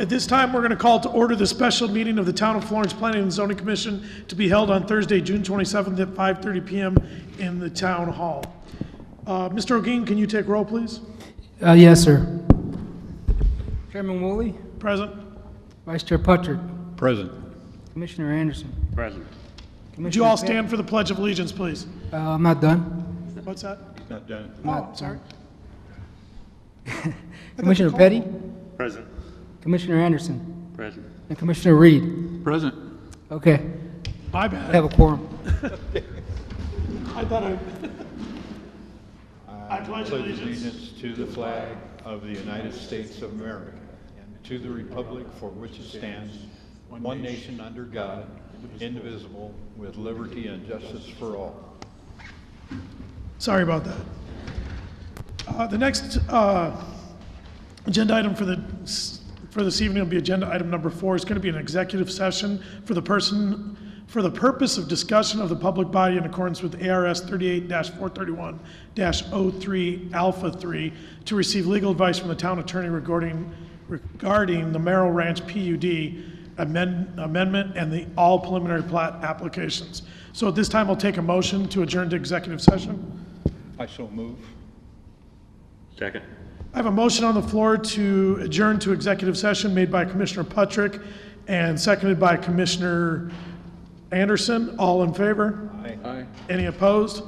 At this time, we're going to call to order the special meeting of the Town of Florence Planning and Zoning Commission to be held on Thursday, June 27th at 5:30 p.m. in the Town Hall. Mr. O'Gean, can you take roll, please? Yes, sir. Chairman Woolley, Present. Vice Chair Puttrick, Present. Commissioner Anderson. Present. Would you all stand for the Pledge of Allegiance, please? I'm not done. What's that? Not done. Oh, sorry. Commissioner Petty, Present. Commissioner Anderson, Present. and Commissioner Reed. Present. Okay, My I bad. have a quorum. I thought I pledge allegiance allegiance to the flag of the United States of America and to the republic for which it stands, one nation under God, indivisible, with liberty and justice for all. Sorry about that. The next agenda item for this evening will be agenda item number 4. It's going to be an executive session for the purpose of discussion of the public body in accordance with ARS 38-431-03 Alpha 3 to receive legal advice from the town attorney regarding the Merrill Ranch PUD amendment and the all preliminary plat applications. So at this time, I'll take a motion to adjourn to executive session. I so move. Second. I have a motion on the floor to adjourn to executive session made by Commissioner Puttrick and seconded by Commissioner Anderson. All in favor? Aye. Any opposed?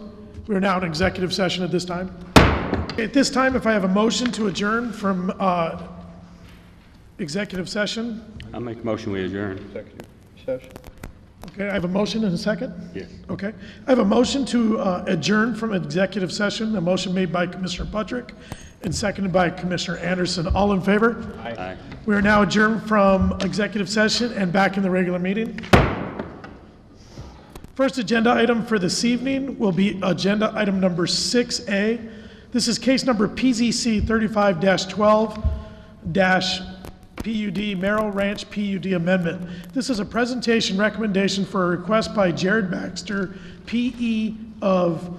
We are now in executive session at this time. At this time, if I have a motion to adjourn from executive session. I'll make a motion we adjourn. Executive session. Okay, I have a motion and a second? Yes. Okay. I have a motion to adjourn from executive session, a motion made by Commissioner Puttrick and seconded by Commissioner Anderson. All in favor? Aye. We are now adjourned from executive session and back in the regular meeting. First agenda item for this evening will be agenda item number 6A. This is case number PZC 35-12-PUD Merrill Ranch PUD Amendment. This is a presentation recommendation for a request by Jared Baxter, PE of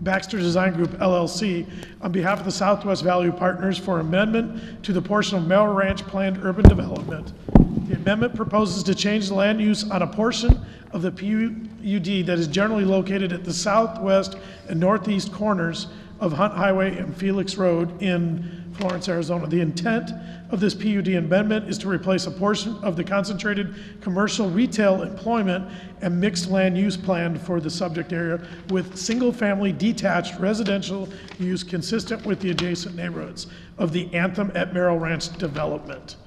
Baxter Design Group LLC, on behalf of the Southwest Value Partners for amendment to the portion of Merrill Ranch planned urban development. The amendment proposes to change the land use on a portion of the PUD that is generally located at the southwest and northeast corners of Hunt Highway and Felix Road in Florence, Arizona. The intent of this PUD amendment is to replace a portion of the concentrated commercial retail employment and mixed land use plan for the subject area with single-family detached residential use consistent with the adjacent neighborhoods of the Anthem at Merrill Ranch development.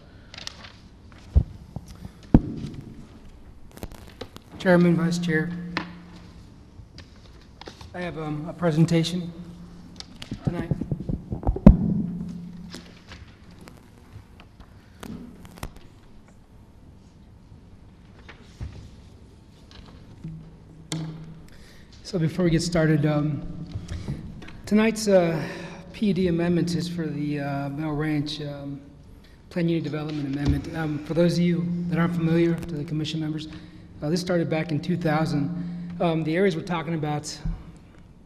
Chairman, Vice Chair, I have a presentation tonight. So before we get started, tonight's PUD amendment is for the Merrill Ranch Plan Unit Development Amendment. For those of you that aren't familiar, to the commission members, this started back in 2000. The areas we're talking about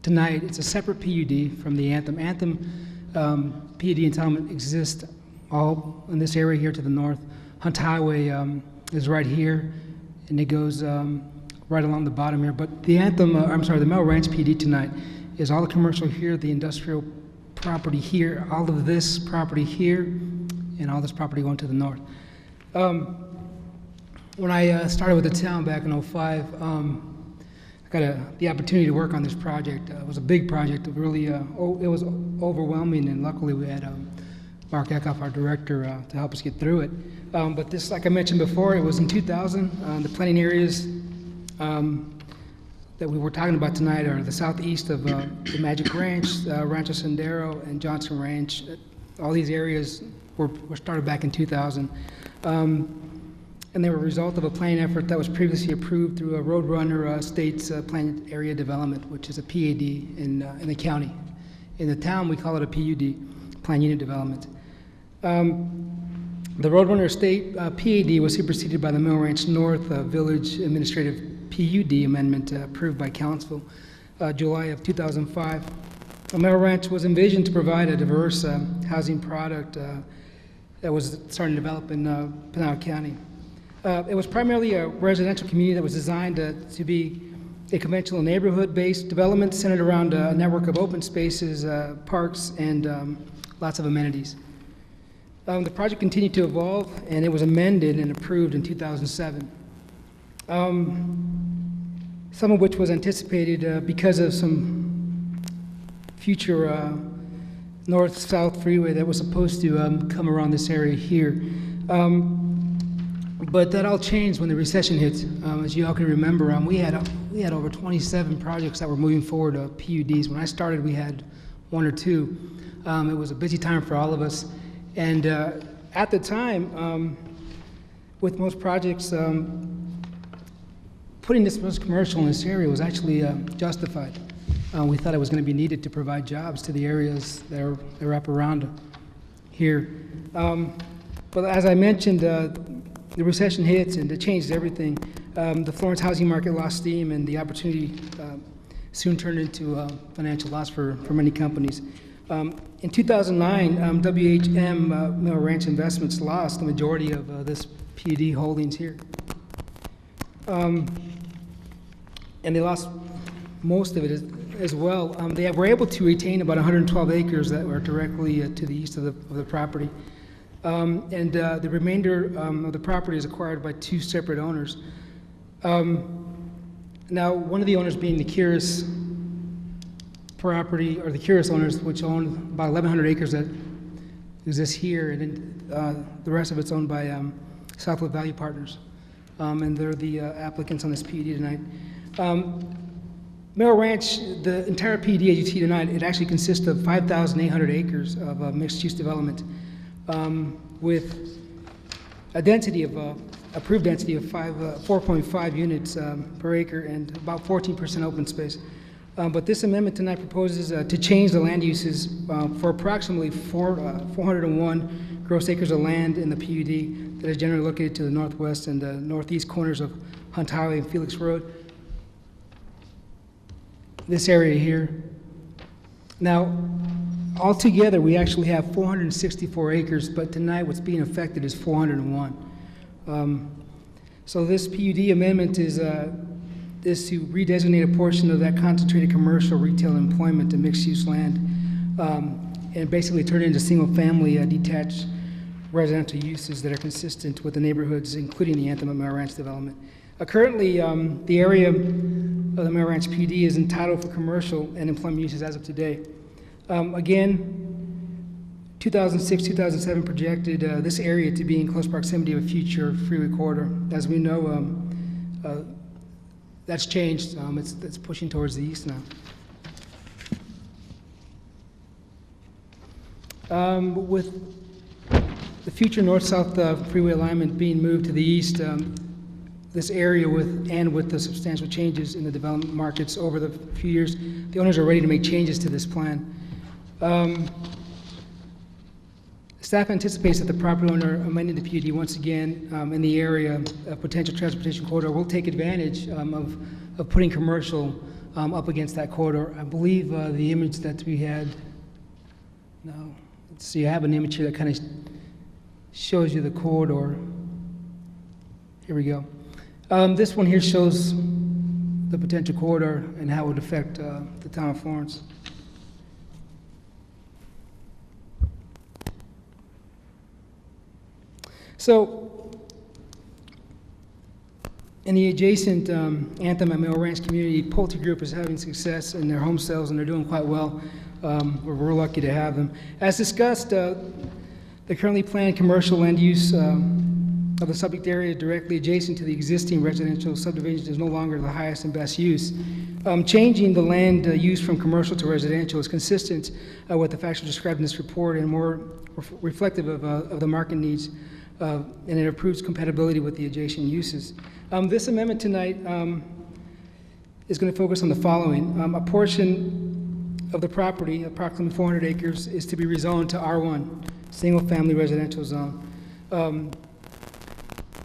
tonight, it's a separate PUD from the Anthem. Anthem PUD entitlement exists all in this area here to the north. Hunt Highway is right here, and it goes right along the bottom here. But the Anthem, the Merrill Ranch PUD tonight is all the commercial here, the industrial property here, all of this property here, and all this property going to the north. When I started with the town back in 2005, I got the opportunity to work on this project. It was a big project. It really, it was overwhelming, and luckily we had Mark Eckhoff, our director, to help us get through it. But this, like I mentioned before, it was in 2000. The planning areas that we were talking about tonight are the southeast of the Magic Ranch, Rancho Sendero, and Johnson Ranch. All these areas were started back in 2000. And they were a result of a planning effort that was previously approved through a Roadrunner States Planned Area Development, which is a PAD in the county. In the town, we call it a PUD, Planned Unit Development. The Roadrunner State PAD was superseded by the Merrill Ranch North Village Administrative PUD Amendment approved by Council July of 2005. Merrill Ranch was envisioned to provide a diverse housing product that was starting to develop in Pinal County. It was primarily a residential community that was designed to be a conventional neighborhood-based development centered around a network of open spaces, parks, and lots of amenities. The project continued to evolve, and it was amended and approved in 2007. Some of which was anticipated because of some future north-south freeway that was supposed to come around this area here. But that all changed when the recession hit. As you all can remember, we had over 27 projects that were moving forward, PUDs. When I started, we had 1 or 2. It was a busy time for all of us. And at the time, with most projects, putting this much commercial in this area was actually justified. We thought it was going to be needed to provide jobs to the areas that are wrap around here. But as I mentioned, the recession hits and it changed everything. The Florence housing market lost steam, and the opportunity soon turned into financial loss for many companies. In 2009, WHM Mill Ranch Investments lost the majority of this PUD holdings here. And they lost most of it as well. They were able to retain about 112 acres that were directly to the east of the property. And the remainder of the property is acquired by 2 separate owners. Now, one of the owners being the Curis property, or the Curis owners, which own about 1,100 acres that exists here, and then the rest of it's owned by Southwood Value Partners. And they're the applicants on this PUD tonight. Merrill Ranch, the entire PUD, as you see tonight, it actually consists of 5,800 acres of mixed-use development with a density of, approved density of 4.5 units per acre and about 14% open space. But this amendment tonight proposes to change the land uses for approximately 401 gross acres of land in the PUD that is generally located to the northwest and the northeast corners of Hunt Highway and Felix Road. This area here. Now, altogether, we actually have 464 acres, but tonight what's being affected is 401. So this PUD amendment is to redesignate a portion of that concentrated commercial, retail, and employment to mixed-use land, and basically turn it into single-family detached residential uses that are consistent with the neighborhoods, including the Anthem at Merrill Ranch development. Currently, the area of the Merrill Ranch PUD is entitled for commercial and employment uses as of today. Again, 2006, 2007 projected this area to be in close proximity of a future freeway corridor. As we know, that's changed. It's pushing towards the east now. With the future north-south freeway alignment being moved to the east, this area with the substantial changes in the development markets over the few years, the owners are ready to make changes to this plan. Staff anticipates that the property owner amending the PUD once again in the area of potential transportation corridor will take advantage of putting commercial up against that corridor. I believe the image that we had, no, let's see, I have an image here that kind of shows you the corridor. Here we go. This one here shows the potential corridor and how it would affect the town of Florence. So, in the adjacent Anthem at Merrill Ranch community, Pulte Group is having success in their home sales, and they're doing quite well. We're lucky to have them. As discussed, the currently planned commercial land use of the subject area directly adjacent to the existing residential subdivision is no longer the highest and best use. Changing the land use from commercial to residential is consistent with the factors described in this report and more reflective of the market needs, and it improves compatibility with the adjacent uses. This amendment tonight is going to focus on the following. A portion of the property, approximately 400 acres, is to be rezoned to R1, single-family residential zone.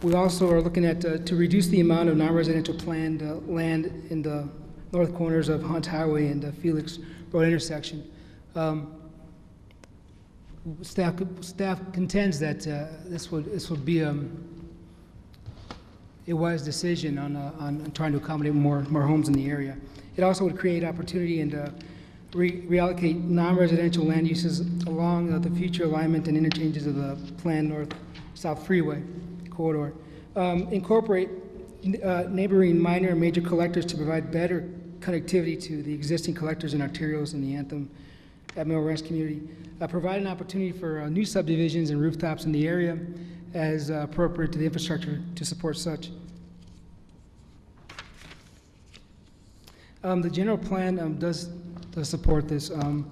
We also are looking at to reduce the amount of non-residential planned land in the north corners of Hunt Highway and Felix Road intersection. Staff contends that this would be a wise decision on trying to accommodate more homes in the area. It also would create opportunity and reallocate non-residential land uses along the future alignment and interchanges of the planned north-south freeway corridor. Incorporate neighboring minor and major collectors to provide better connectivity to the existing collectors and arterials in the Anthem at Mill Ranch community. Provide an opportunity for new subdivisions and rooftops in the area as appropriate to the infrastructure to support such. The general plan does support this, and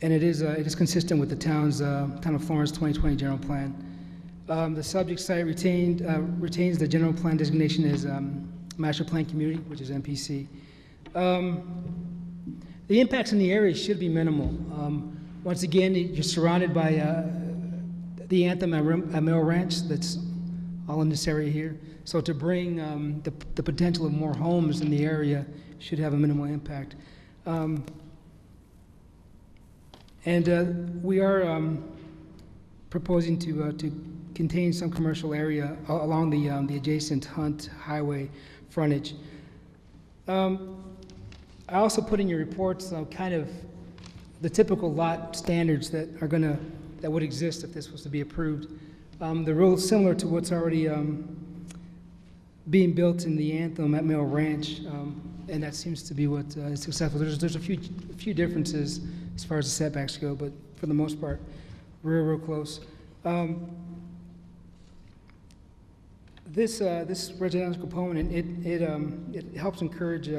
it is consistent with the town of Florence 2020 general plan. The subject site retains the general plan designation as master plan community, which is MPC. The impacts in the area should be minimal. Once again, you're surrounded by the Anthem at Mill Ranch, that's all in this area here. So to bring the potential of more homes in the area should have a minimal impact. We are proposing to contain some commercial area along the adjacent Hunt Highway frontage. I also put in your reports kind of the typical lot standards that would exist if this was to be approved. The rules similar to what's already being built in the Anthem at Mill Ranch, and that seems to be what is successful. There's a few differences as far as the setbacks go, but for the most part, real close. This residential component, it helps encourage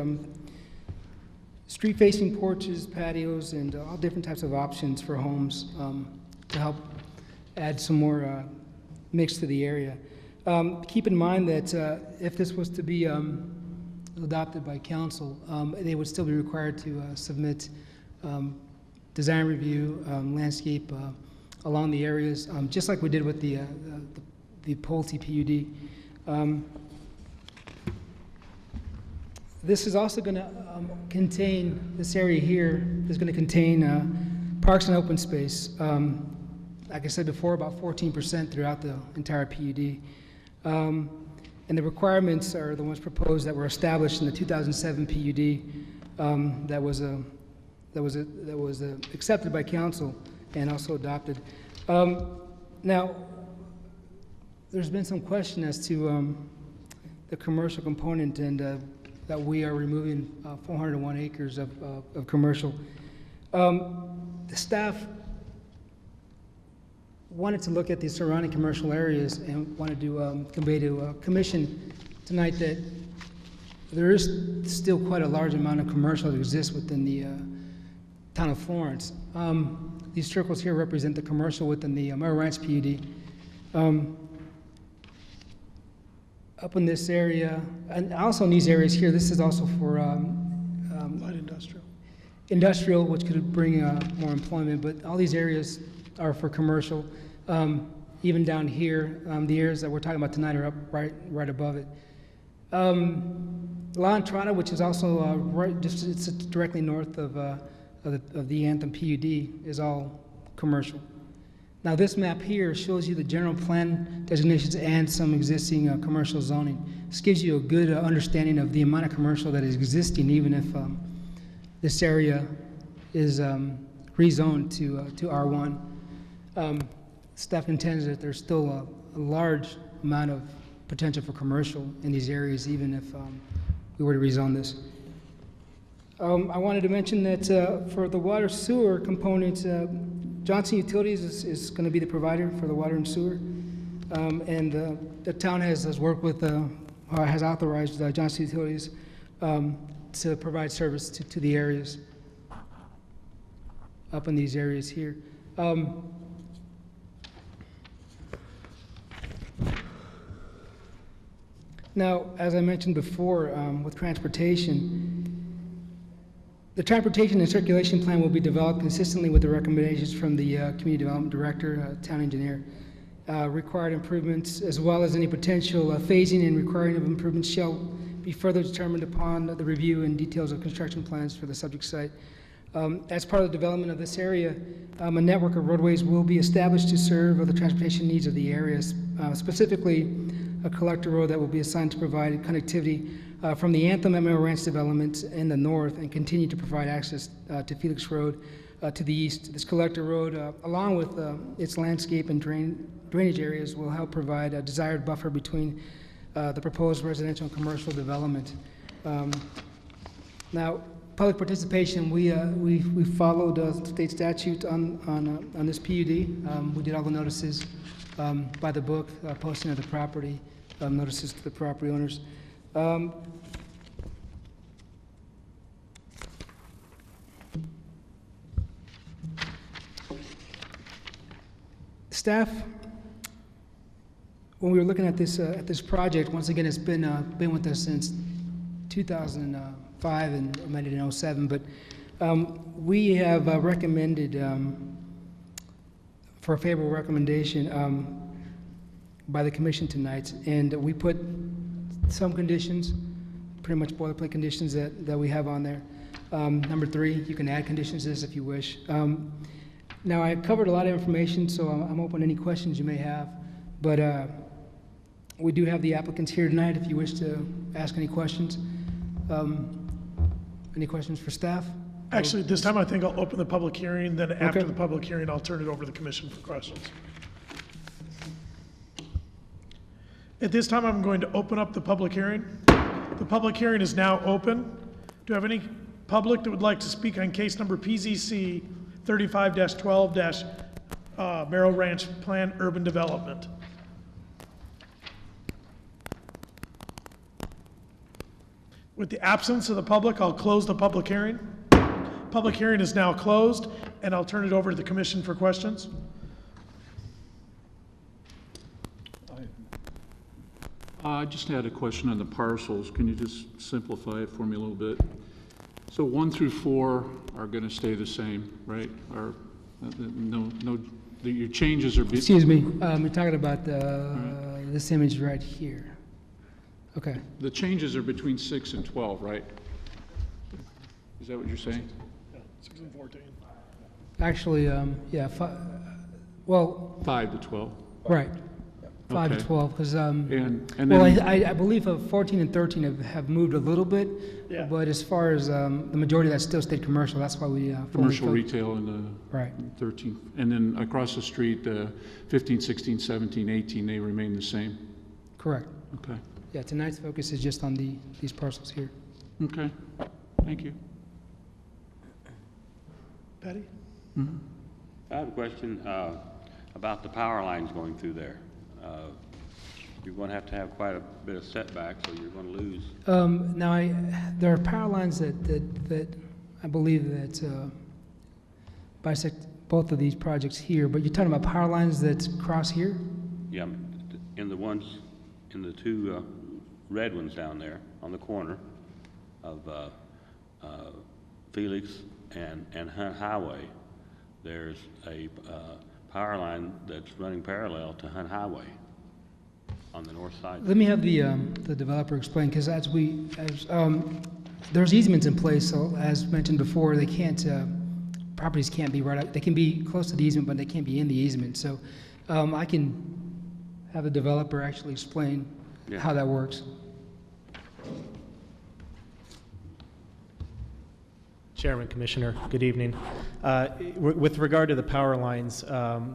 street-facing porches, patios, and all different types of options for homes to help add some more mix to the area. Keep in mind that if this was to be adopted by council, they would still be required to submit design review, landscape along the areas, just like we did with the Pulte PUD. This is also going to contain, this area here is going to contain parks and open space. Like I said before, about 14% throughout the entire PUD. And the requirements are the ones proposed that were established in the 2007 PUD that was accepted by council and also adopted. Now, there's been some question as to the commercial component and that we are removing 401 acres of commercial. The staff wanted to look at the surrounding commercial areas and wanted to convey to commission tonight that there is still quite a large amount of commercial that exists within the town of Florence. These circles here represent the commercial within the Mill Ranch PUD. Up in this area, and also in these areas here, this is also for Light industrial. Industrial, which could bring more employment, but all these areas are for commercial. Even down here, the areas that we're talking about tonight are up right above it. La Entrada, which is also it's directly north of the Anthem PUD, is all commercial. Now this map here shows you the general plan designations and some existing commercial zoning. This gives you a good understanding of the amount of commercial that is existing, even if this area is rezoned to R1. Staff intends that there's still a large amount of potential for commercial in these areas, even if we were to rezone this. I wanted to mention that for the water sewer components, Johnson Utilities is going to be the provider for the water and sewer, and the town has worked with, has authorized Johnson Utilities to provide service to the areas up in these areas here. Now, as I mentioned before, with transportation, the transportation and circulation plan will be developed consistently with the recommendations from the Community Development Director, Town Engineer. Required improvements, as well as any potential phasing and requiring of improvements, shall be further determined upon the review and details of construction plans for the subject site. As part of the development of this area, a network of roadways will be established to serve the transportation needs of the areas, specifically a collector road that will be assigned to provide connectivity from the Anthem at Merrill Ranch development in the north and continue to provide access to Felix Road to the east. This collector road, along with its landscape and drainage areas, will help provide a desired buffer between the proposed residential and commercial development. Now, public participation, we followed state statute on this PUD. We did all the notices by the book, posting of the property, notices to the property owners. Staff, when we were looking at this project, once again, it's been with us since 2005 and amended in 2007, but we have recommended for a favorable recommendation by the commission tonight, and we put some conditions, pretty much boilerplate conditions that we have on there. Number 3, you can add conditions to this if you wish. Now, I covered a lot of information, so I'm open to any questions you may have, but we do have the applicants here tonight if you wish to ask any questions. Any questions for staff? Actually, this time I think I'll open the public hearing, then after Okay. the public hearing, I'll turn it over to the commission for questions. At this time, I'm going to open up the public hearing. The public hearing is now open. Do I have any public that would like to speak on case number PZC 35-12- Merrill Ranch Plan Urban Development? With the absence of the public, I'll close the public hearing. Public hearing is now closed, and I'll turn it over to the commission for questions. I just had a question on the parcels. Can you just simplify it for me a little bit? So 1 through 4 are going to stay the same, right? Or your changes are. Excuse me, we're talking about this image right here. Okay. The changes are between 6 and 12, right? Is that what you're saying? Yeah, 6 and 14. Actually, yeah, well, 5 to 12. right. 5 to Okay. 12, because, And well, then I believe 14 and 13 have moved a little bit, Yeah. but as far as the majority of that still stayed commercial, that's why we. commercial retail in the Right. 13. And then across the street, 15, 16, 17, 18, they remain the same. Correct. Okay. Yeah, tonight's focus is just on these parcels here. Okay. Thank you. Patty? I have a question about the power lines going through there. You're going to have quite a bit of setback, so you're going to lose. Now, there are power lines that I believe that bisect both of these projects here, but you're talking about power lines that cross here? Yeah, in the 2 red ones down there on the corner of Felix and Hunt Highway, there's a power line that's running parallel to Hunt Highway on the north side. Let me have the developer explain, because there's easements in place, so as mentioned before, they can't, properties can't be right up, they can be close to the easement, but they can't be in the easement. So I can have the developer actually explain how that works. Chairman, Commissioner, good evening. With regard to the power lines,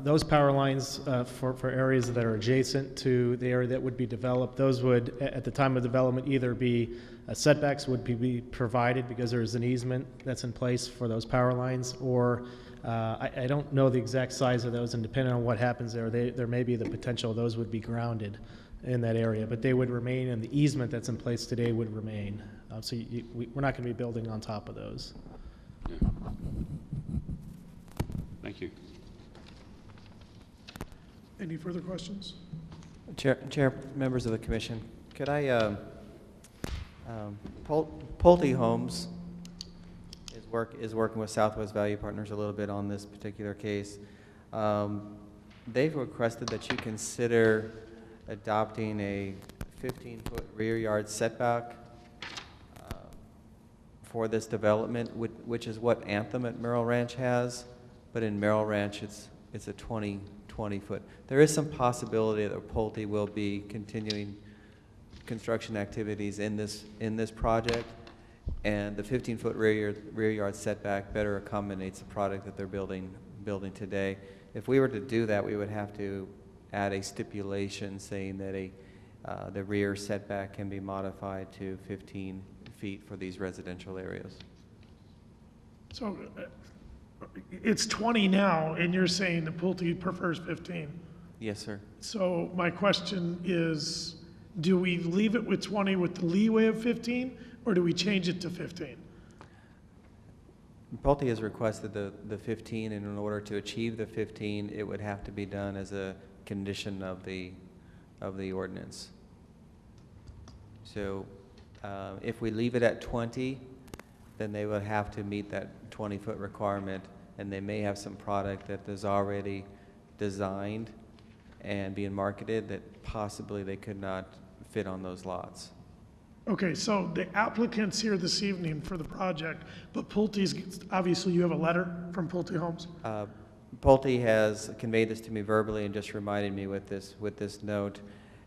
those power lines for areas that are adjacent to the area that would be developed, those would, at the time of development, either be setbacks would be provided because there is an easement that's in place for those power lines, or I don't know the exact size of those, and depending on what happens there may be the potential those would be grounded in that area, but they would remain, and the easement that's in place today would remain. So we're not going to be building on top of those. Yeah. Thank you. Any further questions? Chair, members of the commission, could I, Pulte Homes is working with Southwest Value Partners a little bit on this particular case. They've requested that you consider adopting a 15-foot rear yard setback for this development, which is what Anthem at Merrill Ranch has, but in Merrill Ranch, it's a 20 foot. There is some possibility that Pulte will be continuing construction activities in this project, and the 15-foot rear yard setback better accommodates the product that they're building today. If we were to do that, we would have to add a stipulation saying that the rear setback can be modified to 15 feet for these residential areas. So it's 20 now, and you're saying that Pulte prefers 15. Yes, sir. So my question is, do we leave it with 20 with the leeway of 15, or do we change it to 15? Pulte has requested the 15, and in order to achieve the 15, it would have to be done as a condition of the ordinance. So if we leave it at 20, then they would have to meet that 20-foot requirement, and they may have some product that is already designed and being marketed that possibly they could not fit on those lots. Okay, so the applicant's here this evening for the project, but Pulte's, obviously you have a letter from Pulte Homes? Pulte has conveyed this to me verbally and just reminded me with this note,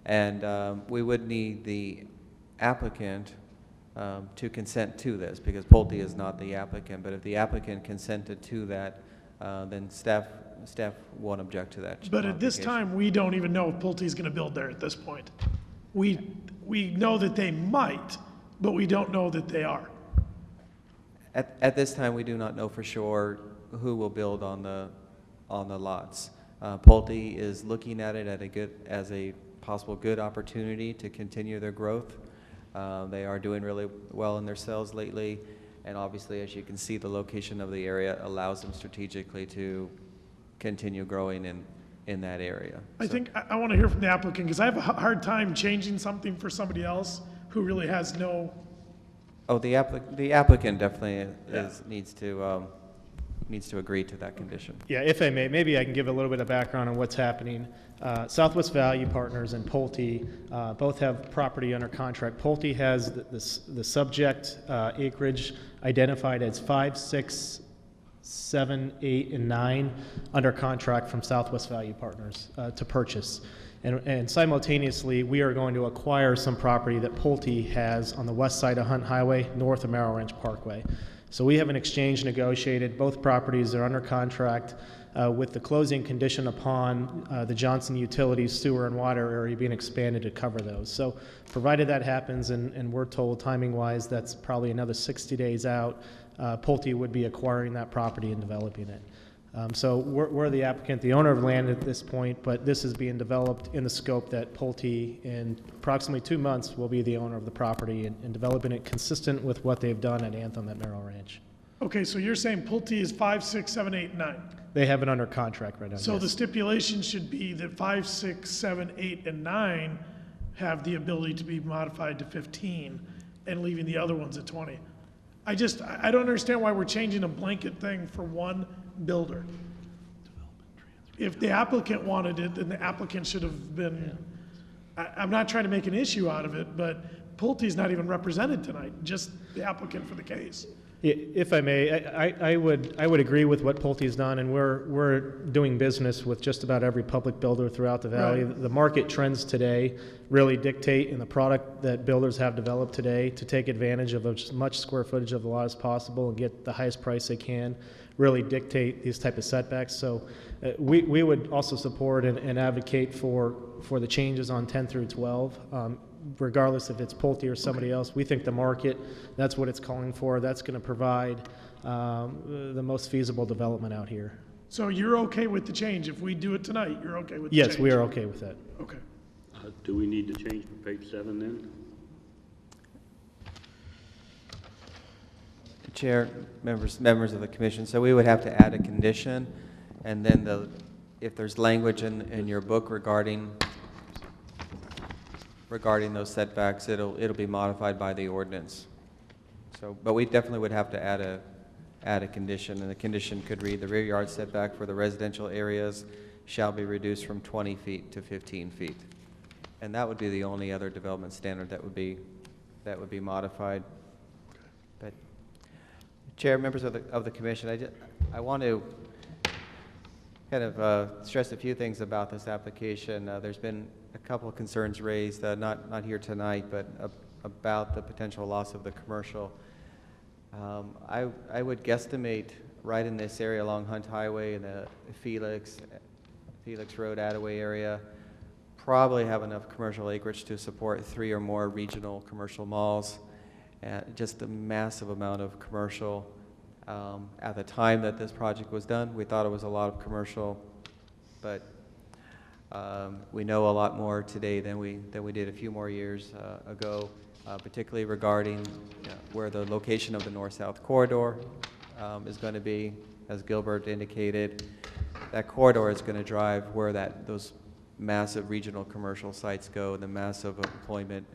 and we would need the applicant to consent to this, because Pulte is not the applicant, but if the applicant consented to that, then staff won't object to that. But at this time, we don't even know if Pulte's gonna build there at this point. We know that they might, but we don't know that they are. At this time, we do not know for sure who will build on the lots. Pulte is looking at it as a possible good opportunity to continue their growth. They are doing really well in their sales lately, and obviously, as you can see, the location of the area allows them strategically to continue growing in that area. I think I want to hear from the applicant, because I have a hard time changing something for somebody else who really has no. Oh, the applicant definitely needs to agree to that condition. Yeah, if I may, maybe I can give a little bit of background on what's happening. Southwest Value Partners and Pulte both have property under contract. Pulte has the subject acreage identified as 5, 6, 7, 8, and 9 under contract from Southwest Value Partners to purchase. And simultaneously, we are going to acquire some property that Pulte has on the west side of Hunt Highway, north of Merrill Ranch Parkway. So we have an exchange negotiated. Both properties are under contract with the closing condition upon the Johnson Utilities sewer and water area being expanded to cover those. So provided that happens, and we're told timing-wise that's probably another 60 days out, Pulte would be acquiring that property and developing it. So we're the applicant, the owner of land at this point, but this is being developed in the scope that Pulte, in approximately 2 months, will be the owner of the property and developing it consistent with what they've done at Anthem at Merrill Ranch. Okay, so you're saying Pulte is 5, 6, 7, 8, 9. They have it under contract right now. So yes. the stipulation should be that 5, 6, 7, 8, and 9 have the ability to be modified to 15 and leaving the other ones at 20. I don't understand why we're changing a blanket thing for one builder. If the applicant wanted it, then the applicant should have been, I'm not trying to make an issue out of it, but Pulte's not even represented tonight, just the applicant for the case. If I may, I would agree with what Pulte's done, and we're doing business with just about every public builder throughout the valley. Right. The market trends today really dictate in the product that builders have developed today to take advantage of as much square footage of the lot as possible and get the highest price they can, really dictate these type of setbacks. So we would also support and advocate for the changes on 10 through 12. Regardless if it's Pulte or somebody else, we think the market, that's what it's calling for. That's going to provide the most feasible development out here. So you're okay with the change? If we do it tonight, you're okay with the change? Yes, we are okay with that. Okay. Do we need to change page 7 then? Chair, members of the commission, so we would have to add a condition, and then if there's language in your book regarding those setbacks, it'll be modified by the ordinance. So, but we definitely would have to add a condition, and the condition could read: the rear yard setback for the residential areas shall be reduced from 20 feet to 15 feet. And that would be the only other development standard that would be modified. But Chair, members of the commission, I want to kind of stress a few things about this application. There's been a couple of concerns raised, not here tonight, but about the potential loss of the commercial. I would guesstimate right in this area along Hunt Highway and the Felix Road, Attaway area, probably have enough commercial acreage to support 3 or more regional commercial malls. Just a massive amount of commercial. At the time that this project was done, we thought it was a lot of commercial, but we know a lot more today than we did a few more years ago, particularly regarding where the location of the north-south corridor is going to be. As Gilbert indicated, that corridor is going to drive where those massive regional commercial sites go, the massive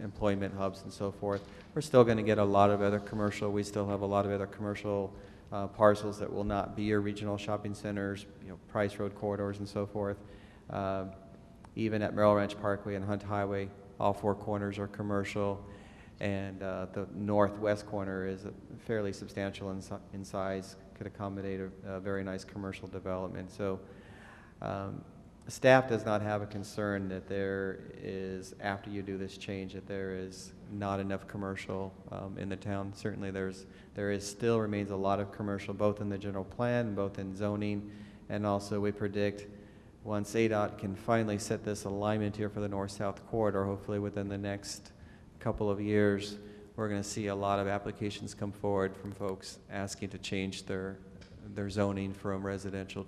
employment hubs and so forth. We're still going to get a lot of other commercial. We still have a lot of other commercial parcels that will not be your regional shopping centers, Price Road corridors and so forth. Even at Merrill Ranch Parkway and Hunt Highway, all 4 corners are commercial, and the northwest corner is fairly substantial in size, could accommodate a very nice commercial development. So staff does not have a concern that there is, after you do this change, that there is not enough commercial in the town. Certainly there still remains a lot of commercial, both in the general plan, both in zoning, and also we predict once ADOT can finally set this alignment here for the north-south corridor, hopefully within the next couple of years, we're going to see a lot of applications come forward from folks asking to change their zoning from residential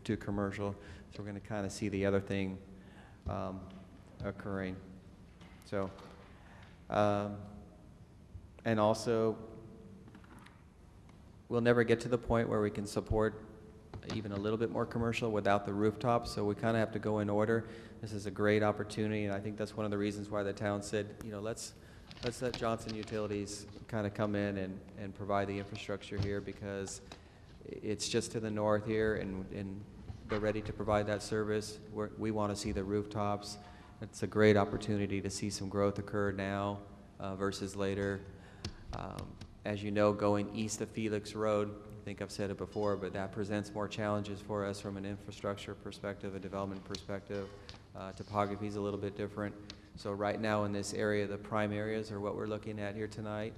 to commercial. So we're going to kind of see the other thing occurring. So, and also, we'll never get to the point where we can support even a little bit more commercial without the rooftops, so we kind of have to go in order. This is a great opportunity, and I think that's one of the reasons why the town said, let's let Johnson Utilities kind of come in and provide the infrastructure here, because it's just to the north here, and they're ready to provide that service. We want to see the rooftops. It's a great opportunity to see some growth occur now versus later. As you know, going east of Felix Road, I think I've said it before, but that presents more challenges for us from an infrastructure perspective, a development perspective. Topography is a little bit different. So right now in this area, the prime areas are what we're looking at here tonight,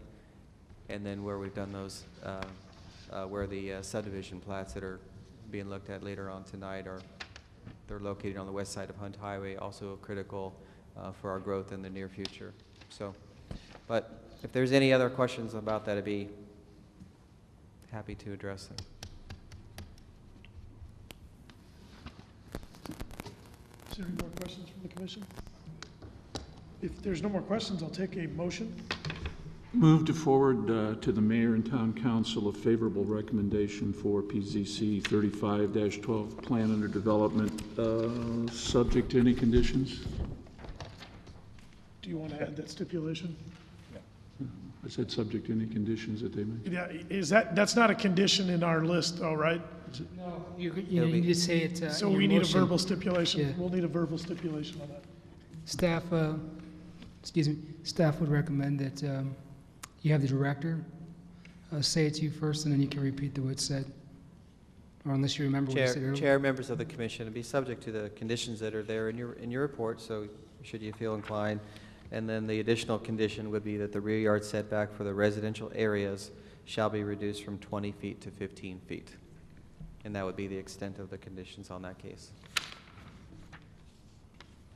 and then where we've done those, where the subdivision plats that are being looked at later on tonight they're located on the west side of Hunt Highway, also critical for our growth in the near future. So, but if there's any other questions about that, I'd be happy to address them. Is there any more questions from the commission? If there's no more questions, I'll take a motion. Move to forward to the mayor and town council a favorable recommendation for PZC 35-12 plan under development, subject to any conditions. Do you want to add that stipulation? I said subject to any conditions that they make. Yeah, that's not a condition in our list, though, right? No, you need to say it So in your we need a motion. verbal stipulation. Yeah. We'll need a verbal stipulation on that. Staff, staff would recommend that you have the director say it to you first, and then you can repeat what it said. Or unless you remember what you said earlier. Chair, members of the commission, and be subject to the conditions that are there in your report, so should you feel inclined. And then the additional condition would be that the rear yard setback for the residential areas shall be reduced from 20 feet to 15 feet. And that would be the extent of the conditions on that case.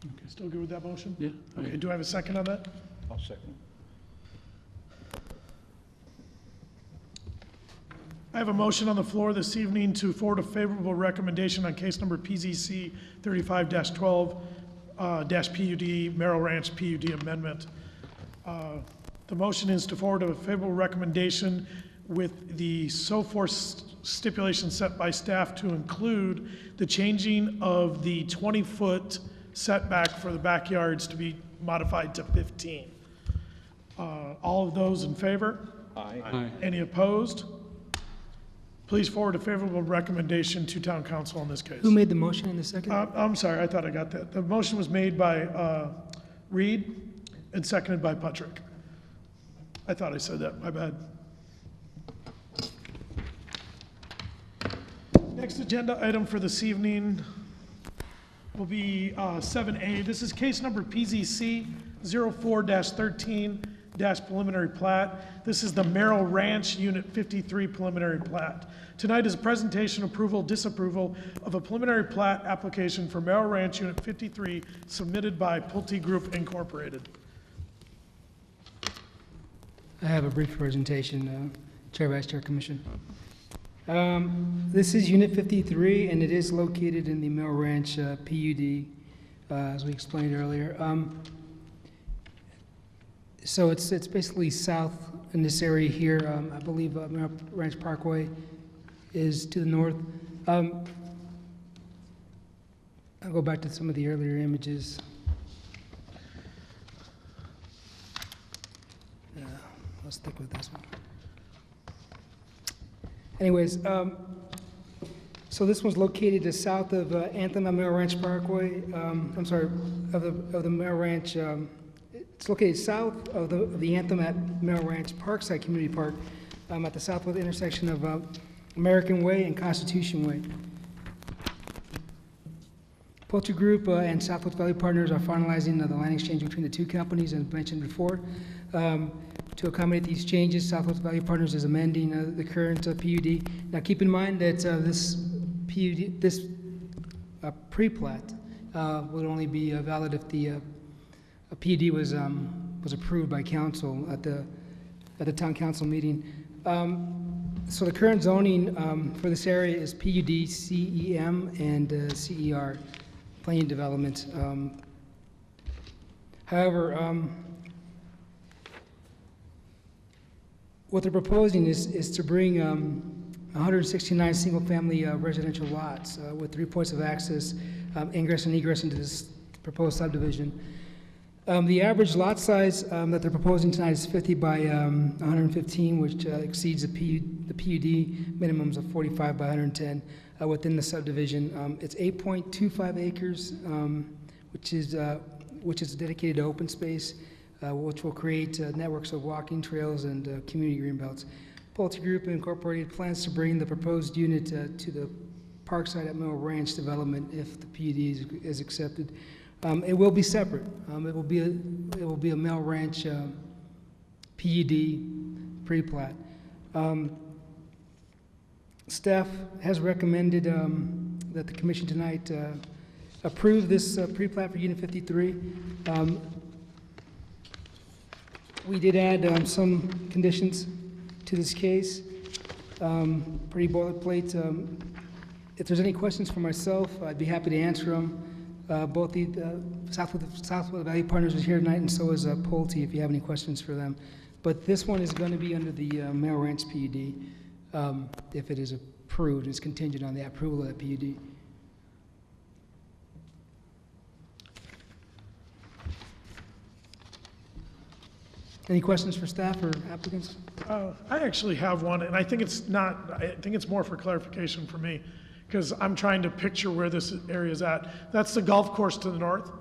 Okay, still good with that motion? Yeah. Okay, do I have a second on that? I'll second. I have a motion on the floor this evening to forward a favorable recommendation on case number PZC 35-12 PUD Merrill Ranch PUD amendment. The motion is to forward a favorable recommendation with the so forth stipulation set by staff to include the changing of the 20-foot setback for the backyards to be modified to 15. All of those in favor? Aye. Aye. Any opposed? Please forward a favorable recommendation to town council on this case. Who made the motion in the second? I'm sorry, I thought I got that. The motion was made by Reed and seconded by Patrick. I thought I said that, my bad. Next agenda item for this evening will be 7A. This is case number PZC 04-13 preliminary plat. This is the Merrill Ranch Unit 53 preliminary plat. Tonight is a presentation, approval, disapproval of a preliminary plat application for Merrill Ranch Unit 53 submitted by Pulte Group Incorporated. I have a brief presentation, Chair, Vice Chair, Commission. This is Unit 53, and it is located in the Merrill Ranch PUD, as we explained earlier. So it's basically south in this area here. I believe Merrill Ranch Parkway is to the north. I'll go back to some of the earlier images. I'll stick with this one. Anyways, so this one's located just south of Anthem and Merrill Ranch Parkway. I'm sorry, of the Merrill Ranch. It's located south of the Anthem at Merrill Ranch Parkside Community Park, at the southwest intersection of American Way and Constitution Way. Pulte Group and Southwest Valley Partners are finalizing the land exchange between the two companies, as mentioned before. To accommodate these changes, Southwest Valley Partners is amending the current PUD. Now, keep in mind that this PUD, this pre-plat, would only be valid if the PUD was approved by council at the town council meeting. So the current zoning for this area is PUD, CEM, and CER, Plan Development. However, what they're proposing is to bring 169 single-family residential lots with 3 points of access, ingress and egress into this proposed subdivision. The average lot size that they're proposing tonight is 50 by 115, which exceeds the PUD minimums of 45 by 110 within the subdivision. It's 8.25 acres, which is dedicated to open space, which will create networks of walking trails and community greenbelts. Pulte Group Incorporated plans to bring the proposed unit to the Parkside at Merrill Ranch development if the PUD is accepted. It will be separate. It will be a Merrill Ranch PUD pre-plat. Staff has recommended that the commission tonight approve this pre-plat for Unit 53. We did add some conditions to this case, pretty boilerplate. If there's any questions for myself, I'd be happy to answer them. Both the Southwest Valley Partners is here tonight, and so is Pulte, if you have any questions for them. But this one is going to be under the Merrill Ranch PUD. If it is approved, it's contingent on the approval of that PUD. Any questions for staff or applicants? I actually have one, and I think it's more for clarification for me, because I'm trying to picture where this area is at. That's the golf course to the north,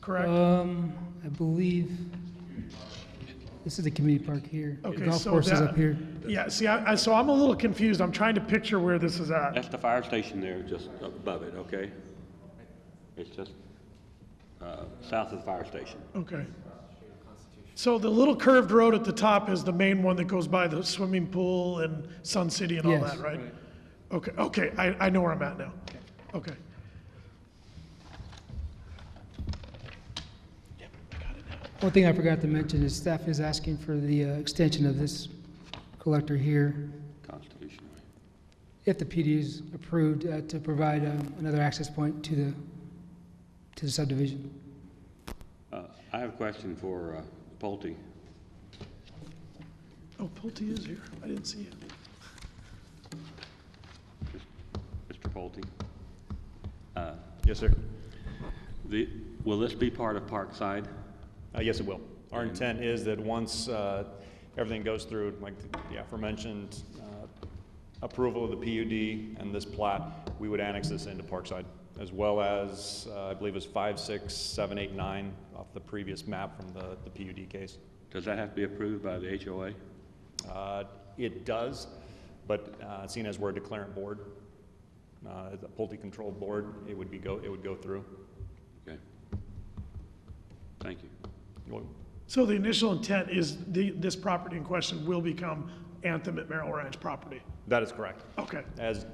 correct? I believe this is the community park here. Okay, the golf so course is that- up here. Yeah, see, so I'm a little confused. I'm trying to picture where this is at. That's the fire station there, just above it, okay? It's just south of the fire station. Okay. So the little curved road at the top is the main one that goes by the swimming pool and Sun City and all Yes. that, right? Okay, I know where I'm at now. Okay. One thing I forgot to mention is staff is asking for the extension of this collector here, Constitution Way. if the PD is approved, to provide another access point to the subdivision. I have a question for Pulte. Oh, Pulte is here. I didn't see it. Mr. Pulte. Yes, sir. Will this be part of Parkside? Yes, it will. Our intent is that once everything goes through, like the aforementioned approval of the PUD and this plat, we would annex this into Parkside, as well as, I believe it was 5, 6, 7, 8, 9 off the previous map from the PUD case. Does that have to be approved by the HOA? It does, But seeing as we're a declarant board, the Pulte controlled board, it would go through. Okay. Thank you. Well, So the initial intent is this property in question will become Anthem at Merrill Ranch property? that is correct. Okay, As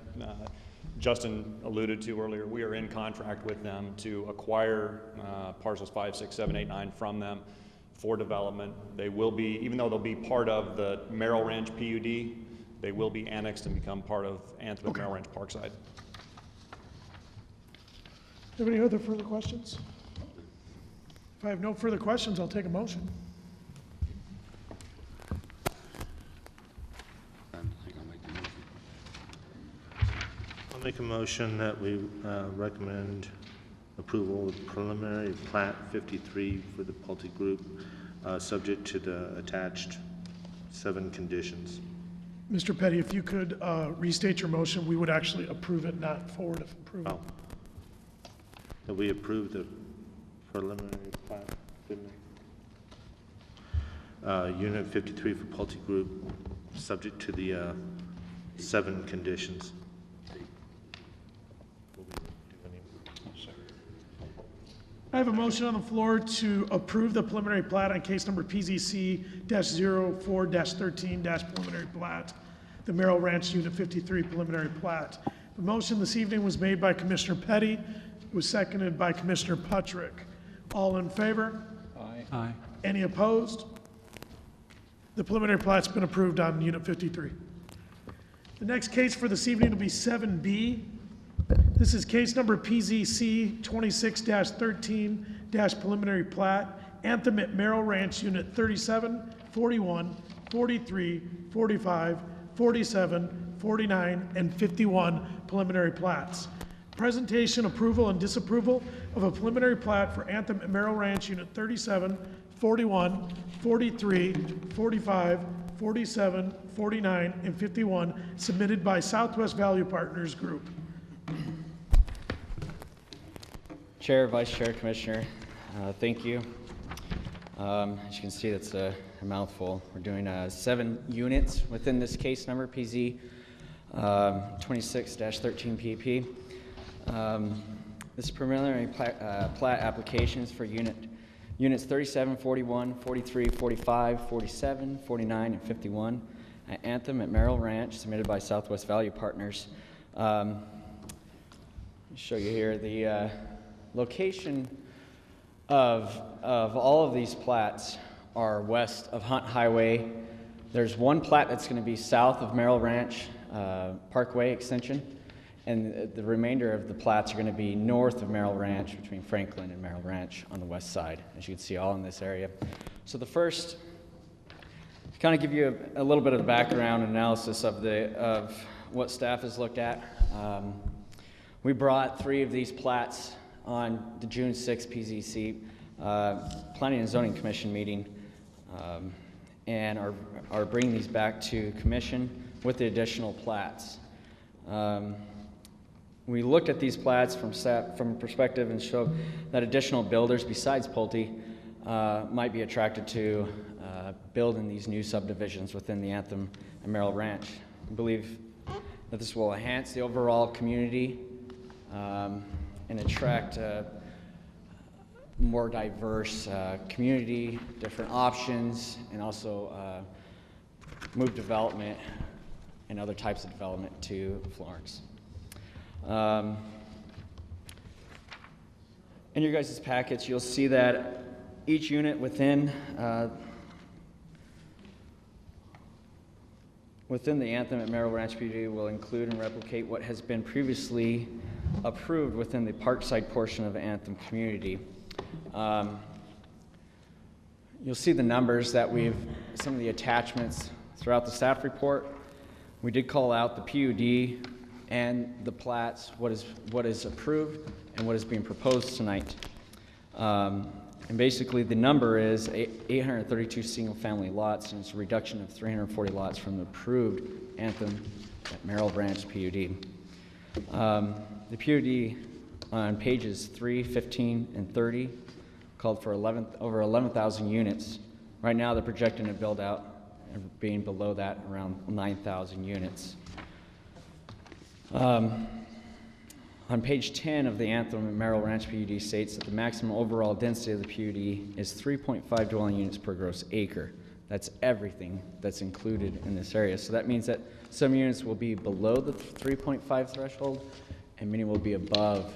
Justin alluded to earlier, we are in contract with them to acquire parcels 5, 6, 7, 8, 9 from them for development. They will be, even though they'll be part of the Merrill Ranch PUD, they will be annexed and become part of Anthem at Merrill Ranch Parkside. have any other further questions? If I have no further questions, I'll take a motion. I think I'll make the motion. I'll make a motion that we recommend approval of preliminary plat 53 for the Pulte Group, subject to the attached 7 conditions. Mr. Petty, if you could restate your motion, we would actually approve it, not forward of approval. Oh. That we approve the preliminary plat, Unit 53 for Pulte Group, subject to the 7 conditions. I have a motion on the floor to approve the preliminary plat on case number PZC-04-13- preliminary plat, the Merrill Ranch Unit 53 preliminary plat. The motion this evening was made by Commissioner Petty. It was seconded by Commissioner Puttrick. All in favor? Aye. Any opposed? The preliminary plat's been approved on Unit 53. The next case for this evening will be 7B. This is case number PZC 26-13- preliminary plat, Anthem at Merrill Ranch Unit 37, 41, 43, 45, 47, 49, and 51 preliminary plats. Presentation, approval, and disapproval of a preliminary plat for Anthem at Merrill Ranch Unit 37, 41, 43, 45, 47, 49, and 51, submitted by Southwest Value Partners Group. Chair, Vice Chair, Commissioner, thank you. As you can see, that's a mouthful. We're doing 7 units within this case number, PZ 26-13 PP. This preliminary plat applications for units 37, 41, 43, 45, 47, 49, and 51 at Anthem at Merrill Ranch, submitted by Southwest Value Partners. Show you here the location of all of these plats are west of Hunt Highway. There's one plat that's going to be south of Merrill Ranch Parkway Extension, and the remainder of the plats are going to be north of Merrill Ranch, between Franklin and Merrill Ranch on the west side, as you can see all in this area. So the first, to kind of give you a little bit of the background analysis of what staff has looked at. We brought 3 of these plats on the June 6th PZC Planning and Zoning Commission meeting, and are bringing these back to commission with the additional plats. We looked at these plats from a perspective and showed that additional builders besides Pulte might be attracted to building these new subdivisions within the Anthem and Merrill Ranch. I believe that this will enhance the overall community and attract more diverse community, different options, and also move development and other types of development to Florence. In your guys' packets, you'll see that each unit within the Anthem at Merrill Ranch PUD will include and replicate what has been previously approved within the Parkside portion of the Anthem community. You'll see the numbers that some of the attachments throughout the staff report. We did call out the PUD and the plats, what is approved and what is being proposed tonight. And basically the number is 832 single-family lots, and it's a reduction of 340 lots from the approved Anthem at Merrill Ranch PUD. The PUD on pages 3, 15, and 30 called for over 11,000 units. Right now they're projecting to build out being below that around 9,000 units. On page 10 of the Anthem and Merrill Ranch PUD states that the maximum overall density of the PUD is 3.5 dwelling units per gross acre. That's everything that's included in this area. So that means that some units will be below the 3.5 threshold and many will be above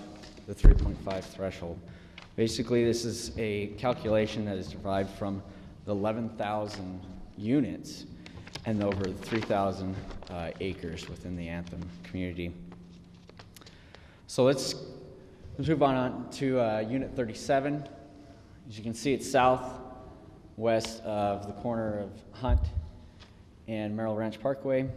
the 3.5 threshold. Basically, this is a calculation that is derived from the 11,000 units and over 3,000 acres within the Anthem community. So let's move on to Unit 37. As you can see, it's southwest of the corner of Hunt and Merrill Ranch Parkway.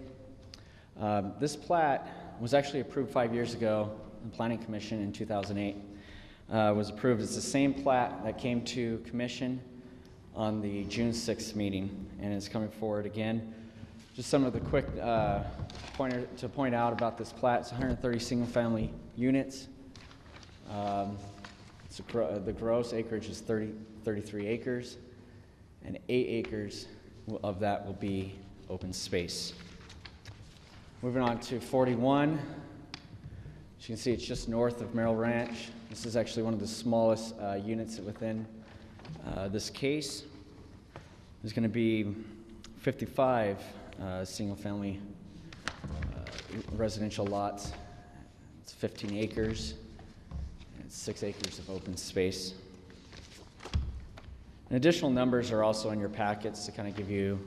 This plat was actually approved 5 years ago in the Planning Commission in 2008. Was approved. It's the same plat that came to commission on the June 6th meeting, and it's coming forward again. Just some of the quick pointer to point out about this plat. It's 130 single-family units. The gross acreage is 33 acres, and 8 acres of that will be open space. Moving on to 41. As you can see, it's just north of Merrill Ranch. This is actually one of the smallest units within this case. There's going to be 55 single-family residential lots. It's 15 acres, and it's 6 acres of open space. And additional numbers are also in your packets to kind of give you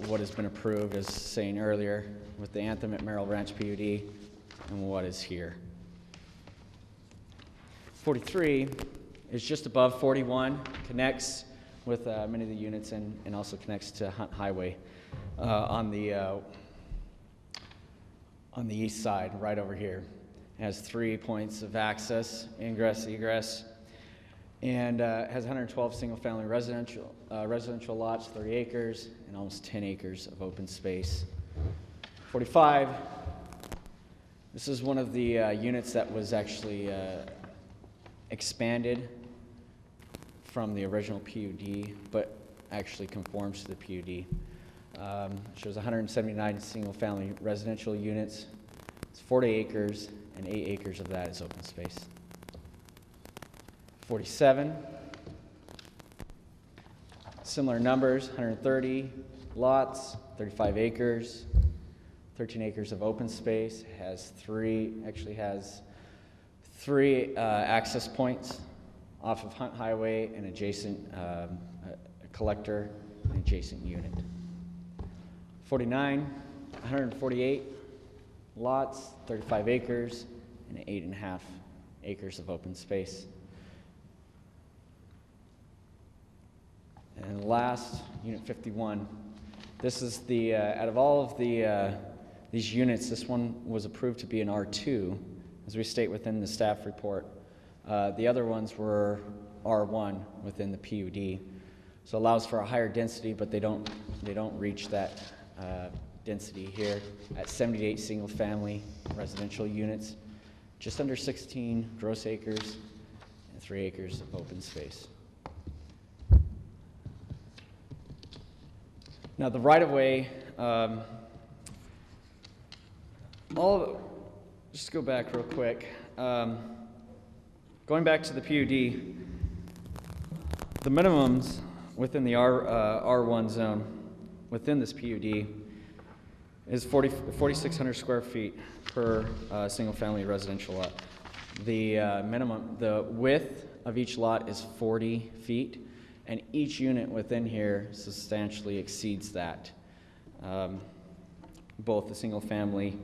what has been approved, as saying earlier, with the Anthem at Merrill Ranch PUD and what is here. 43 is just above 41, connects with many of the units and also connects to Hunt Highway on the east side, right over here. It has 3 points of access, ingress, egress, and has 112 single-family residential lots, 30 acres, and almost 10 acres of open space. 45, this is one of the units that was actually expanded from the original PUD, but actually conforms to the PUD. Shows 179 single-family residential units. It's 40 acres, and 8 acres of that is open space. 47, similar numbers, 130 lots, 35 acres, 13 acres of open space. Has three access points off of Hunt Highway and adjacent a collector and adjacent unit. 49, 148 lots, 35 acres, and 8.5 acres of open space. And last, Unit 51. This is the, out of all of these units, this one was approved to be an R2, as we state within the staff report. The other ones were R1 within the PUD. So it allows for a higher density, but they don't reach that density here at 78 single-family residential units, just under 16 gross acres, and 3 acres of open space. Now the right-of-way, just go back real quick. Going back to the PUD, the minimums within the R1 zone within this PUD is 4,600 square feet per single-family residential lot. The width of each lot is 40 feet, and each unit within here substantially exceeds that, both the single-family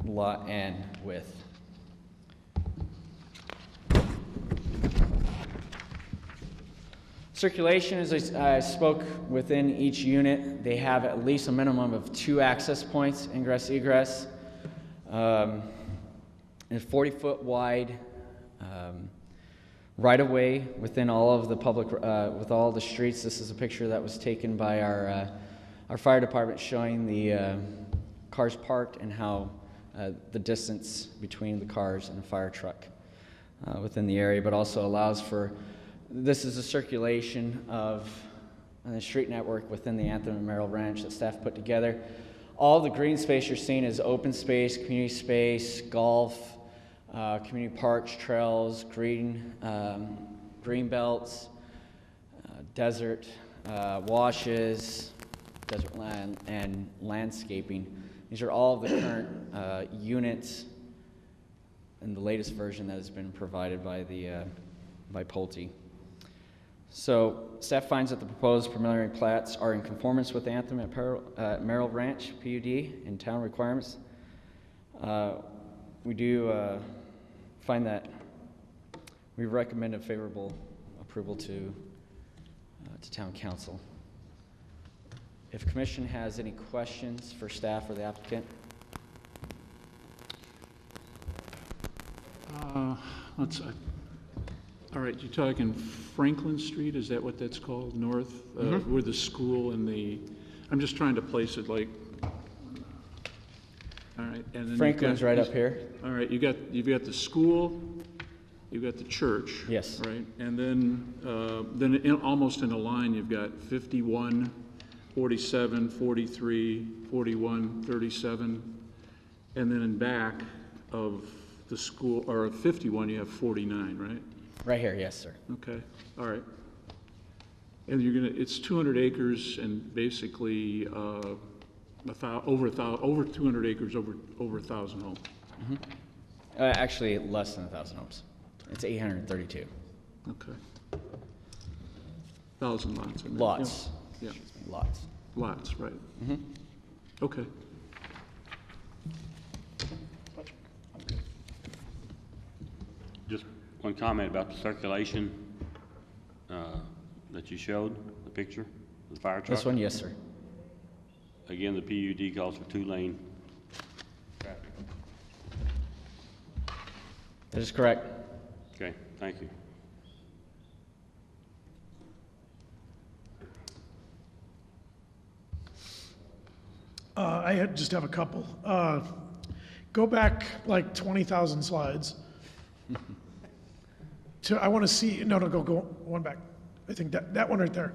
lot and width. Circulation, as I spoke, within each unit, they have at least a minimum of 2 access points, ingress, egress, and 40-foot wide right-of-way within all of the public, with all the streets. This is a picture that was taken by our fire department showing the cars parked and how the distance between the cars and a fire truck within the area, but also allows for, this is a circulation of and the street network within the Anthem and Merrill Ranch that staff put together. All the green space you're seeing is open space, community space, golf, community parks, trails, green belts, desert washes, desert land, and landscaping. These are all of the current units in the latest version that has been provided by by Pulte. So staff finds that the proposed preliminary plats are in conformance with Anthem at Merrill Ranch PUD and town requirements. We do find that we recommend a favorable approval to town council. If commission has any questions for staff or the applicant. All right, you're talking Franklin Street, is that what that's called, north? Where the school and I'm just trying to place it like, all right. And then Franklin's right up here. All right, you've got the school, you've got the church. Yes. Right, and then almost in a line, you've got 51, 47, 43, 41, 37, and then in back of the school, or 51, you have 49, right? Right here, yes, sir. Okay, all right. And it's 200 acres and basically over 200 acres, over 1,000 homes. Actually, less than 1,000 homes. It's 832. Okay. 1,000 lots. in there. Lots. Yeah. Lots. Lots, right. Okay. Just one comment about the circulation that you showed, the picture, the fire truck. This one, yes, sir. Again, the PUD calls for 2-lane traffic. That is correct. Okay, thank you. Just have a couple. Go back like 20,000 slides. I want to see, go one back. I think that one right there.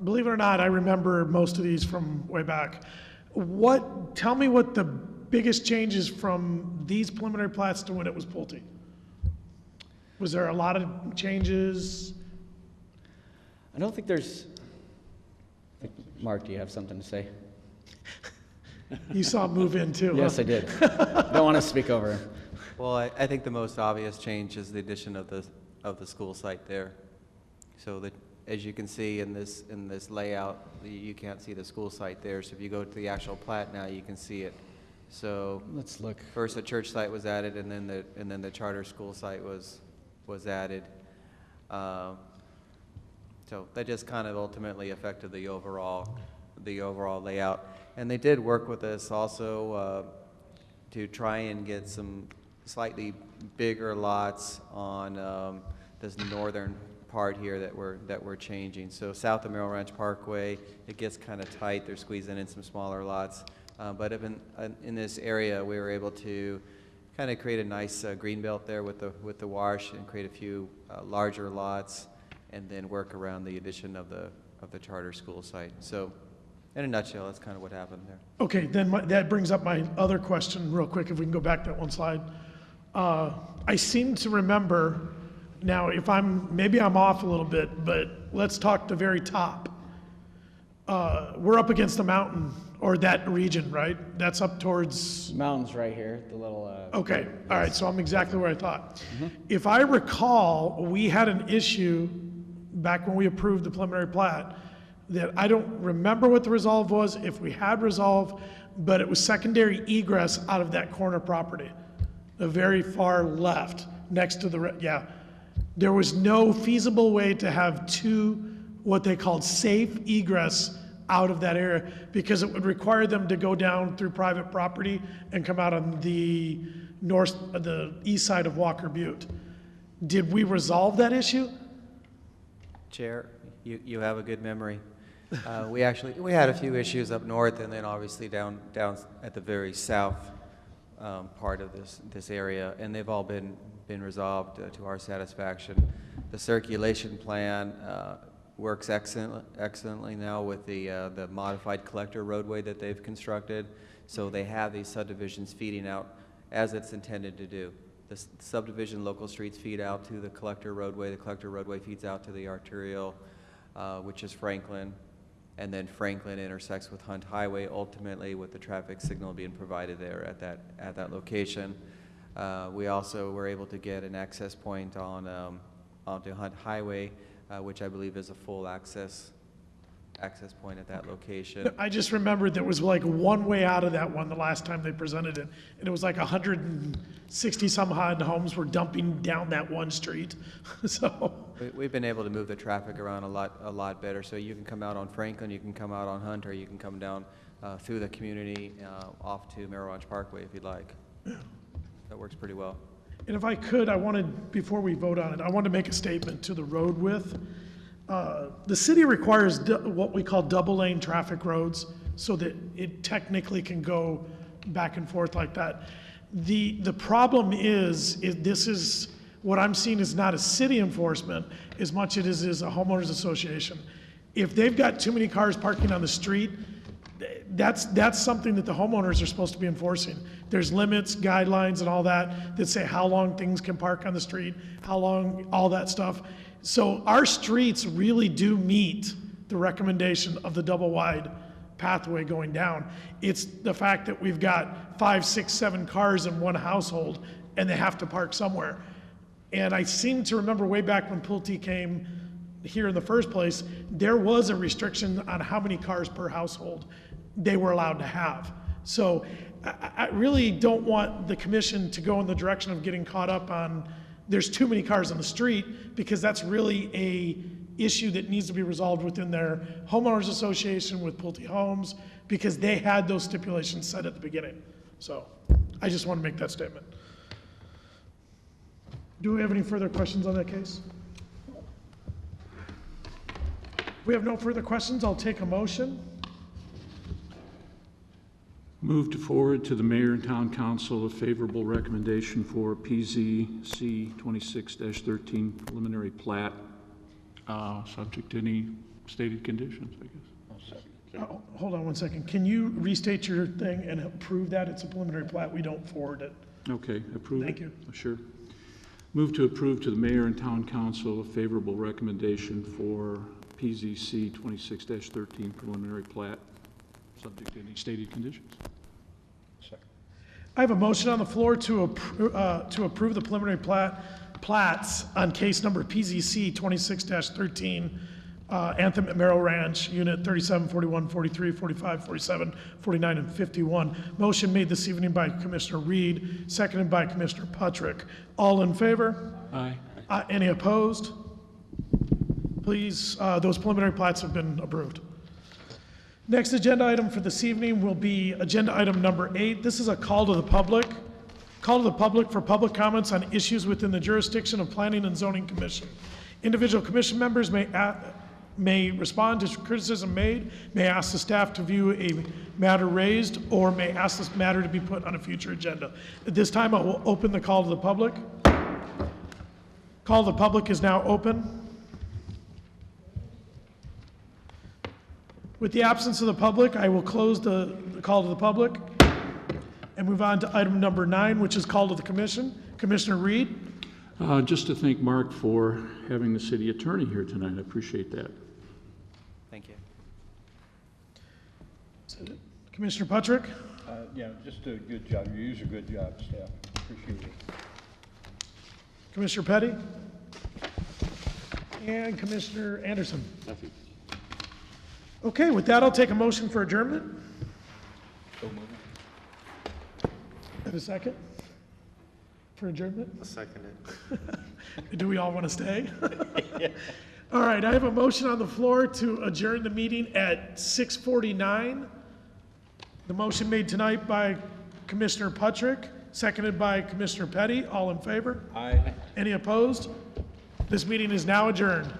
Believe it or not, I remember most of these from way back. Tell me what the biggest changes from these preliminary plats to when it was Pulte? Was there a lot of changes? I don't think there's. Mark, do you have something to say? You saw him move in too. Yes, huh? I did. Don't want to speak over him. Well, I think the most obvious change is the addition of the school site there. So that, as you can see in this layout, you can't see the school site there. So if you go to the actual plat now, you can see it. So Let's look. first the church site was added, and then the charter school site was added. So that just kind of ultimately affected the overall layout. And they did work with us also to try and get some slightly bigger lots on this northern part here that we're changing. So south of Merrill Ranch Parkway, it gets kind of tight. They're squeezing in some smaller lots. But in this area, we were able to kind of create a nice green belt there with the wash and create a few larger lots, and then work around the addition of the charter school site. So in a nutshell, that's kind of what happened there. Okay, then that brings up my other question real quick, if we can go back that one slide. I seem to remember, now maybe I'm off a little bit, but let's talk the very top. We're up against the mountain, or that region, right? That's up towards... Mountains right here, the little... Okay, all right, so I'm exactly where I thought. If I recall, we had an issue back when we approved the preliminary plat that I don't remember what the resolve was, if we had resolve, but it was secondary egress out of that corner property, the very far left, next to the, There was no feasible way to have two, what they called safe egress out of that area, because it would require them to go down through private property and come out on the east side of Walker Butte. Did we resolve that issue? Chair, you have a good memory. We had a few issues up north, and then obviously down at the very south part of this area, and they've all been resolved to our satisfaction. The circulation plan works excellently now with the modified collector roadway that they've constructed. So they have these subdivisions feeding out as it's intended to do. The subdivision local streets feed out to the collector roadway. The collector roadway feeds out to the arterial, which is Franklin. And then Franklin intersects with Hunt Highway, ultimately with the traffic signal being provided there at that location. We also were able to get an access point onto Hunt Highway, which I believe is a full access point at that location. I just remembered there was like one way out of that one the last time they presented it, and it was like 160 some odd homes were dumping down that one street. So We've been able to move the traffic around a lot better. So you can come out on Franklin, you can come out on Hunt, or you can come down through the community off to Merrill Ranch Parkway if you'd like. That works pretty well. And if I could, before we vote on it, I wanted to make a statement to the road width. The city requires what we call double lane traffic roads so that it technically can go back and forth like that. The problem is this is what I'm seeing is not a city enforcement as much as it is a homeowners association. If they've got too many cars parking on the street, that's something that the homeowners are supposed to be enforcing. There's limits, guidelines, and all that say how long things can park on the street, how long, all that stuff. So our streets really do meet the recommendation of the double wide pathway going down. It's the fact that we've got 5, 6, 7 cars in one household and they have to park somewhere. And I seem to remember way back when Pulte came here in the first place, there was a restriction on how many cars per household they were allowed to have. So I really don't want the commission to go in the direction of getting caught up on there's too many cars on the street, because that's really a issue that needs to be resolved within their homeowners association with Pulte Homes, because they had those stipulations set at the beginning. So I just want to make that statement. Do we have any further questions on that case? We have no further questions. I'll take a motion. Move to forward to the mayor and town council a favorable recommendation for PZC 26-13 preliminary plat, subject to any stated conditions, I guess. Oh, hold on one second. Can you restate your thing and approve that? It's a preliminary plat. We don't forward it. Okay, approve it. Thank you. Sure. Move to approve to the mayor and town council a favorable recommendation for PZC 26-13 preliminary plat, subject to any stated conditions. I have a motion on the floor to approve the preliminary plats on case number PZC 26-13, Anthem at Merrill Ranch, Unit 37, 41, 43, 45, 47, 49, and 51. Motion made this evening by Commissioner Reed, seconded by Commissioner Puttrick. All in favor? Aye. Any opposed? Please, those preliminary plats have been approved. Next agenda item for this evening will be agenda item number 8. This is a call to the public. Call to the public for public comments on issues within the jurisdiction of Planning and Zoning Commission. Individual commission members may respond to criticism made, may ask the staff to view a matter raised, or may ask this matter to be put on a future agenda. At this time, I will open the call to the public. Call to the public is now open. With the absence of the public, I will close the call to the public and move on to item number 9, which is call to the commission. Commissioner Reed. Just to thank Mark for having the city attorney here tonight. I appreciate that. Thank you. Commissioner Puttrick. Yeah, just a good job. You use a good job, staff. Appreciate it. Commissioner Petty. And Commissioner Anderson. Nothing. Okay, with that, I'll take a motion for adjournment. So moved. Have a second for adjournment? I'll second it. Do we all want to stay? All right, I have a motion on the floor to adjourn the meeting at 6:49. The motion made tonight by Commissioner Puttrick, seconded by Commissioner Petty. All in favor? Aye. Any opposed? This meeting is now adjourned.